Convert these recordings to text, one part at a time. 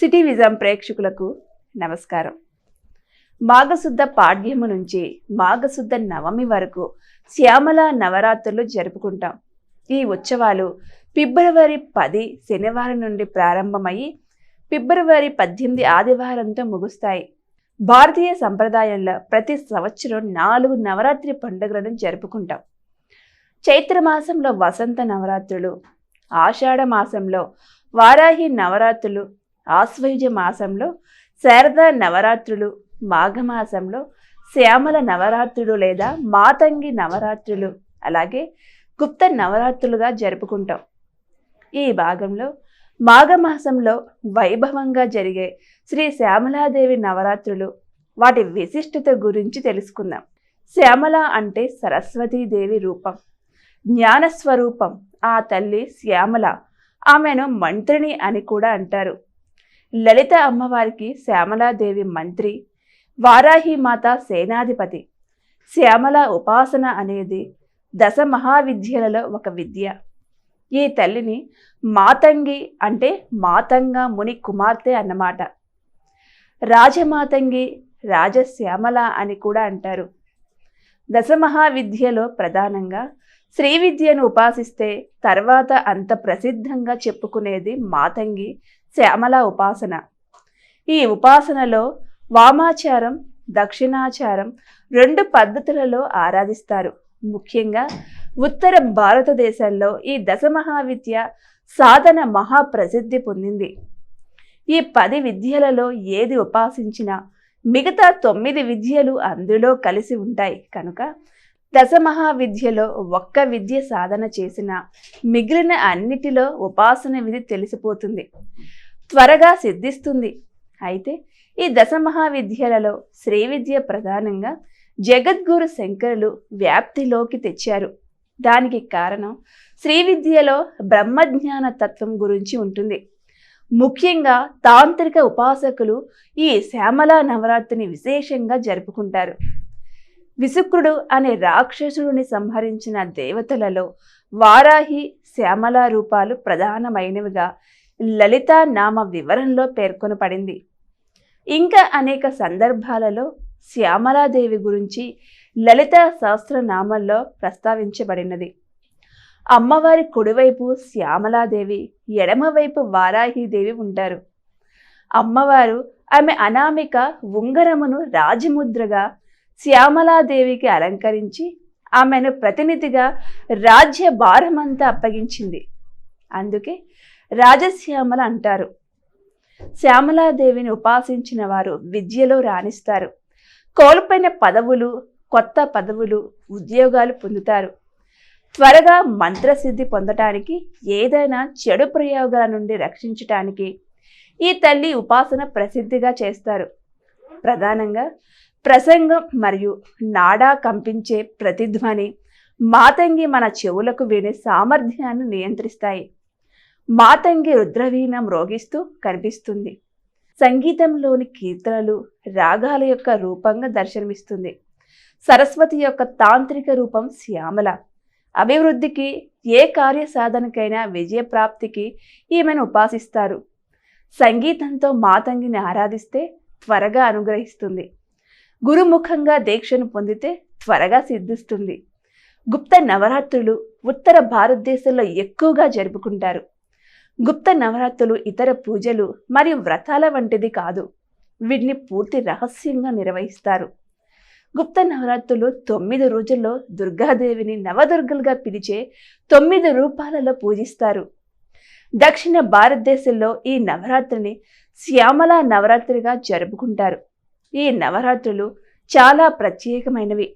City vision ప్రేక్షకులకు నమస్కారం. మాఘశుద్ధ పాడ్యము నుంచి మాఘశుద్ధ నవమి వరకు శ్యామల నవరాత్రులు జరుపుకుంటాం. ఈ ఉత్సవాలు ఫిబ్రవరి 10 శనివారం నుండి ప్రారంభమయ్యి ఫిబ్రవరి 18 ఆదివారంతో ముగుస్తాయి. భారతీయ సంప్రదాయంలో ప్రతి సంవత్సరం 4 నవరాత్రి పండుగలను జరుపుకుంటాం. చైత్రమాసంలో వసంత నవరాత్రులు, ఆషాఢ మాసంలో వారాహి నవరాత్రులు, ఆశ్వయుజ మాసంలో శారద నవరాత్రులు, మాఘమాసంలో శ్యామల నవరాత్రులు లేదా మాతంగి నవరాత్రులు, అలాగే గుప్త నవరాత్రులుగా జరుపుకుంటాం. ఈ భాగంలో మాఘమాసంలో వైభవంగా జరిగే శ్రీ శ్యామలాదేవి నవరాత్రులు, వాటి విశిష్టత గురించి తెలుసుకుందాం. శ్యామల అంటే సరస్వతీదేవి రూపం, జ్ఞానస్వరూపం. ఆ తల్లి శ్యామల, ఆమెను మంత్రిని అని కూడా అంటారు. లలిత అమ్మవారికి శ్యామలాదేవి మంత్రి, వారాహి మాత సేనాధిపతి. శ్యామల ఉపాసన అనేది 10 మహావిద్యలలో ఒక విద్య. ఈ తల్లిని మాతంగి అంటే మాతంగా ముని కుమార్తె అన్నమాట. రాజమాతంగి, రాజశ్యామల అని కూడా అంటారు. 10 మహావిద్యలో ప్రధానంగా శ్రీ విద్యను ఉపాసిస్తే తర్వాత అంత ప్రసిద్ధంగా చెప్పుకునేది మాతంగి శ్యామల ఉపాసన. ఈ ఉపాసనలో వామాచారం, దక్షిణాచారం 2 పద్ధతులలో ఆరాధిస్తారు. ముఖ్యంగా ఉత్తర భారతదేశంలో ఈ 10 మహావిద్య సాధన మహాప్రసిద్ధి పొందింది. ఈ 10 విద్యలలో ఏది ఉపాసించినా మిగతా 9 విద్యలు అందులో కలిసి ఉంటాయి. కనుక 10 మహావిద్యలో ఒక్క విద్య సాధన చేసిన మిగిలిన అన్నిటిలో ఉపాసన విధి తెలిసిపోతుంది, త్వరగా సిద్ధిస్తుంది. అయితే ఈ 10 మహావిద్యలలో శ్రీ విద్య ప్రధానంగా జగద్గురు శంకరులు వ్యాప్తిలోకి తెచ్చారు. దానికి కారణం శ్రీ విద్యలో బ్రహ్మజ్ఞాన తత్వం గురించి ఉంటుంది. ముఖ్యంగా తాంత్రిక ఉపాసకులు ఈ శ్యామల నవరాత్రిని విశేషంగా జరుపుకుంటారు. విసుక్రుడు అనే రాక్షసుడిని సంహరించిన దేవతలలో వారాహి, శ్యామల రూపాలు ప్రధానమైనవిగా లలిత నామ వివరంలో పేర్కొనబడింది. ఇంకా అనేక సందర్భాలలో శ్యామలాదేవి గురించి లలిత సహస్రనామంలో ప్రస్తావించబడినది. అమ్మవారి కుడివైపు శ్యామలాదేవి, ఎడమవైపు వారాహిదేవి ఉంటారు. అమ్మవారు ఆమె అనామిక ఉంగరమును రాజముద్రగా శ్యామలాదేవికి అలంకరించి ఆమెను ప్రతినిధిగా రాజ్య భారమంతా అప్పగించింది. అందుకే రాజశ్యామల అంటారు. శ్యామలాదేవిని ఉపాసించిన వారు విద్యలో రాణిస్తారు. కోల్పోయిన పదవులు, కొత్త పదవులు, ఉద్యోగాలు పొందుతారు. త్వరగా మంత్రసిద్ధి పొందటానికి, ఏదైనా చెడు ప్రయోగాల నుండి రక్షించటానికి ఈ తల్లి ఉపాసన ప్రసిద్ధిగా చేస్తారు. ప్రధానంగా ప్రసంగం మరియు నాడా కంపించే ప్రతిధ్వని మాతంగి మన చెవులకు వినే సామర్థ్యాన్ని నియంత్రిస్తాయి. మాతంగి రుద్రవీణ మ్రోగిస్తూ కనిపిస్తుంది. సంగీతంలోని కీర్తనలు, రాగాల యొక్క రూపంగా దర్శనమిస్తుంది. సరస్వతి యొక్క తాంత్రిక రూపం శ్యామల. అభివృద్ధికి, ఏ కార్య సాధనకైనా విజయప్రాప్తికి ఈమెను ఉపాసిస్తారు. సంగీతంతో మాతంగిని ఆరాధిస్తే త్వరగా అనుగ్రహిస్తుంది. గురుముఖంగా దీక్షను పొందితే త్వరగా సిద్ధిస్తుంది. గుప్త నవరాత్రులు ఉత్తర భారతదేశంలో ఎక్కువగా జరుపుకుంటారు. గుప్త నవరాత్రులు ఇతర పూజలు మరియు వ్రతాల వంటిది కాదు. వీటిని పూర్తి రహస్యంగా నిర్వహిస్తారు. గుప్త నవరాత్రులు 9 రోజుల్లో దుర్గాదేవిని నవదుర్గలుగా పిలిచే 9 రూపాలలో పూజిస్తారు. దక్షిణ భారతదేశంలో ఈ నవరాత్రిని శ్యామల నవరాత్రిగా జరుపుకుంటారు. ఈ నవరాత్రులు చాలా ప్రత్యేకమైనవి.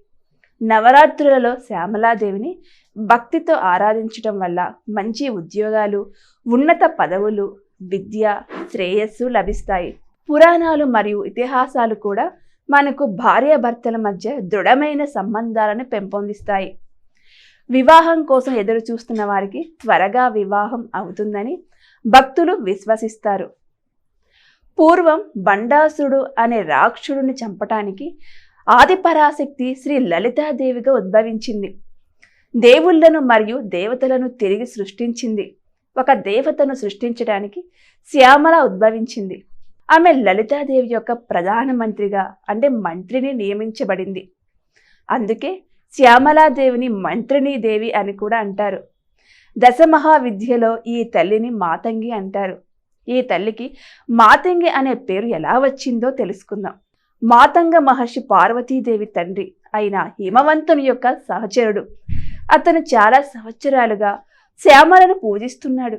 నవరాత్రులలో శ్యామలాదేవిని భక్తితో ఆరాధించటం వల్ల మంచి ఉద్యోగాలు, ఉన్నత పదవులు, విద్య, శ్రేయస్సు లభిస్తాయి. పురాణాలు మరియు ఇతిహాసాలు కూడా మనకు భార్యాభర్తల మధ్య దృఢమైన సంబంధాలను పెంపొందిస్తాయి. వివాహం కోసం ఎదురు చూస్తున్న వారికి త్వరగా వివాహం అవుతుందని భక్తులు విశ్వసిస్తారు. పూర్వం బండాసుడు అనే రాక్షసుడిని చంపటానికి ఆదిపరాశక్తి శ్రీ లలితాదేవిగా ఉద్భవించింది. దేవుళ్లను మరియు దేవతలను తిరిగి సృష్టించింది. ఒక దేవతను సృష్టించడానికి శ్యామల ఉద్భవించింది. ఆమె లలితాదేవి యొక్క ప్రధానమంత్రిగా అంటే మంత్రిని నియమించబడింది. అందుకే శ్యామలాదేవిని మంత్రిని దేవి అని కూడా అంటారు. దశమహావిద్యలో ఈ తల్లిని మాతంగి అంటారు. ఈ తల్లికి మాతంగి అనే పేరు ఎలా వచ్చిందో తెలుసుకుందాం. మాతంగ మహర్షి పార్వతీదేవి తండ్రి అయిన హిమవంతుని యొక్క సహచరుడు. అతను చాలా సంవత్సరాలుగా శ్యామలను పూజిస్తున్నాడు.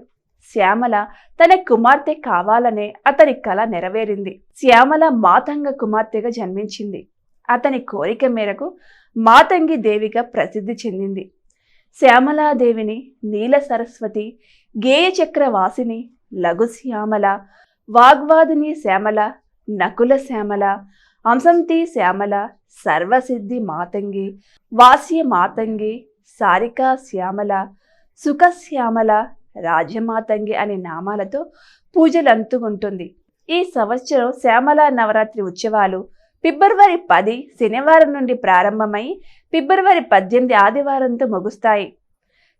శ్యామల తన కుమార్తె కావాలనే అతని కల నెరవేరింది. శ్యామల మాతంగ కుమార్తెగా జన్మించింది. అతని కోరిక మేరకు మాతంగి దేవిగా ప్రసిద్ధి చెందింది. శ్యామలాదేవిని నీల సరస్వతి, గేయ చక్రవాసిని, లఘు శ్యామల, వాగ్వాదిని శ్యామల, నకుల శ్యామల, అంశంతి శ్యామల, సర్వసిద్ధి మాతంగి, వాస్య మాతంగి, సారికా శ్యామల, సుఖ శ్యామల, రాజమాతంగి అనే నామాలతో పూజలు అందుకుంటుంది. ఈ సంవత్సరం శ్యామల నవరాత్రి ఉత్సవాలు ఫిబ్రవరి 10 శనివారం నుండి ప్రారంభమై ఫిబ్రవరి 18 ఆదివారంతో ముగుస్తాయి.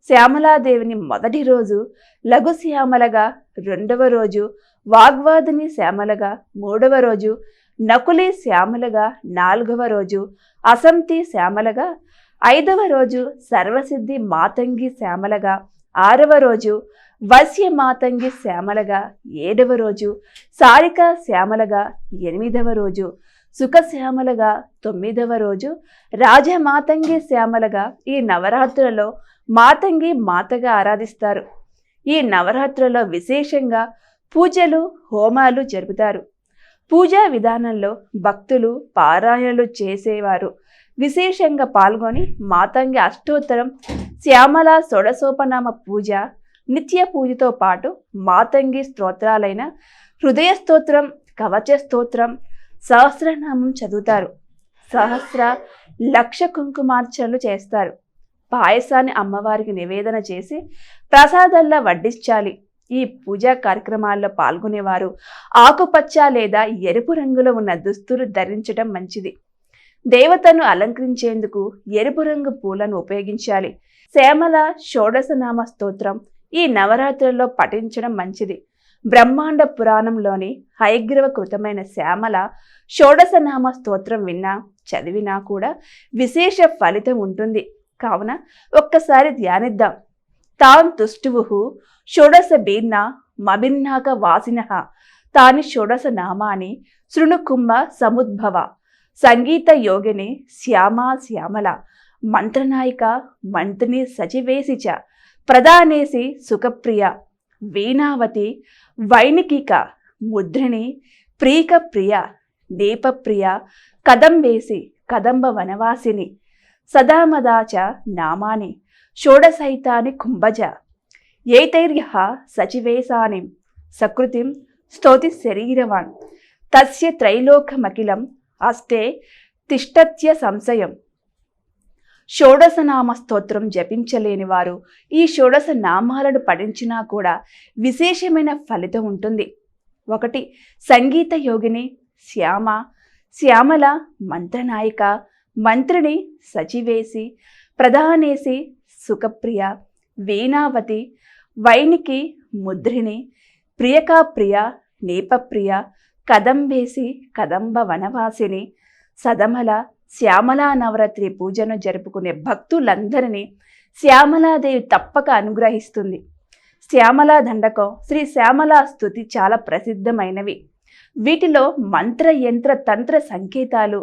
శ్యామలాదేవిని మొదటి రోజు లఘు శ్యామలగా, రెండవ రోజు వాగ్వాదిని శ్యామలగా, మూడవ రోజు నకులి శ్యామలగా, నాలుగవ రోజు అసంతి శ్యామలగా, ఐదవ రోజు సర్వసిద్ధి మాతంగి శ్యామలగా, ఆరవ రోజు వశ్య మాతంగి శ్యామలగా, ఏడవ రోజు సారికా శ్యామలగా, ఎనిమిదవ రోజు సుఖ శ్యామలగా, తొమ్మిదవ రోజు రాజమాతంగి శ్యామలగా ఈ నవరాత్రులలో మాతంగి మాతగా ఆరాధిస్తారు. ఈ నవరాత్రులలో విశేషంగా పూజలు, హోమాలు జరుపుతారు. పూజా విధానంలో భక్తులు పారాయణలు చేసేవారు విశేషంగా పాల్గొని మాతంగి అష్టోత్తరం, శ్యామల షోడశోపనామ పూజ, నిత్య పూజతో పాటు మాతంగి స్తోత్రాలైన హృదయ స్తోత్రం, కవచ స్తోత్రం, సహస్రనామం చదువుతారు. సహస్ర, లక్ష కుంకుమార్చనలు చేస్తారు. పాయసాన్ని అమ్మవారికి నివేదన చేసి ప్రసాదంలా వడ్డించాలి. ఈ పూజా కార్యక్రమాల్లో పాల్గొనేవారు ఆకుపచ్చ లేదా ఎరుపు రంగులో ఉన్న దుస్తులు ధరించడం మంచిది. దేవతను అలంకరించేందుకు ఎరుపు రంగు పూలను ఉపయోగించాలి. శ్యామల షోడశనామ స్తోత్రం ఈ నవరాత్రుల్లో పఠించడం మంచిది. బ్రహ్మాండ పురాణంలోని హయగ్రీవ కృతమైన శ్యామల షోడశనామ స్తోత్రం విన్నా, చదివినా కూడా విశేష ఫలితం ఉంటుంది. కావున ఒక్కసారి ధ్యానిద్దాం. తాం తుష్టువు షోడశ భిన్న మభిన్నాక వాసినః తాని షోడశ నామాని శృణుకుంభ సముద్భవ సంగీత యోగిని శ్యామా శ్యామల మంత్రనాయిక మంత్రిని సచివేసి చ ప్రధానేసి సుఖప్రియ వీణావతి వైనికిక ముద్రిణి ప్రీక ప్రియ నేపప్రియ కదంబేసి కదంబ వనవాసిని సదామదాచ నామాని షోడశైతాని కుంభజ ఏతైర్యః సచివేశాని సకృతిం స్తోతి శరీరవాన్ తస్య త్రైలోకమఖిలం అస్తే తిష్టత్య సంశయం. షోడశనామ స్తోత్రం జపించలేని వారు ఈ షోడశ నామాలను పఠించినా కూడా విశేషమైన ఫలితం ఉంటుంది. 1 సంగీత యోగిని శ్యామ, శ్యామల మంత్రనాయిక, మంత్రిని సచివేసి, ప్రధానేసి సుఖప్రియ, వీణావతి, వైనికి ముద్రిని, ప్రియకాప్రియ, నేపప్రియ, కదంబేసి కదంబ వనవాసిని, సదమల శ్యామలా నవరాత్రి పూజను జరుపుకునే భక్తులందరినీ శ్యామలాదేవి తప్పక అనుగ్రహిస్తుంది. శ్యామలా దండకం, శ్రీ శ్యామలా స్తుతి చాలా ప్రసిద్ధమైనవి. వీటిలో మంత్ర యంత్ర తంత్ర సంకేతాలు,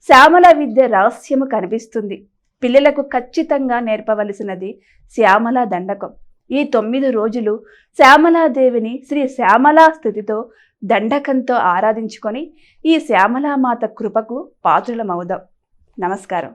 శ్యామల విద్య రహస్యము కనిపిస్తుంది. పిల్లలకు ఖచ్చితంగా నేర్పవలసినది శ్యామలా దండకం. ఈ 9 రోజులు శ్యామలాదేవిని శ్రీ శ్యామలా స్తుతితో దండకంతో ఆరాధించుకొని ఈ శ్యామలామాత కృపకు పాత్రులమవుదాం. నమస్కారం.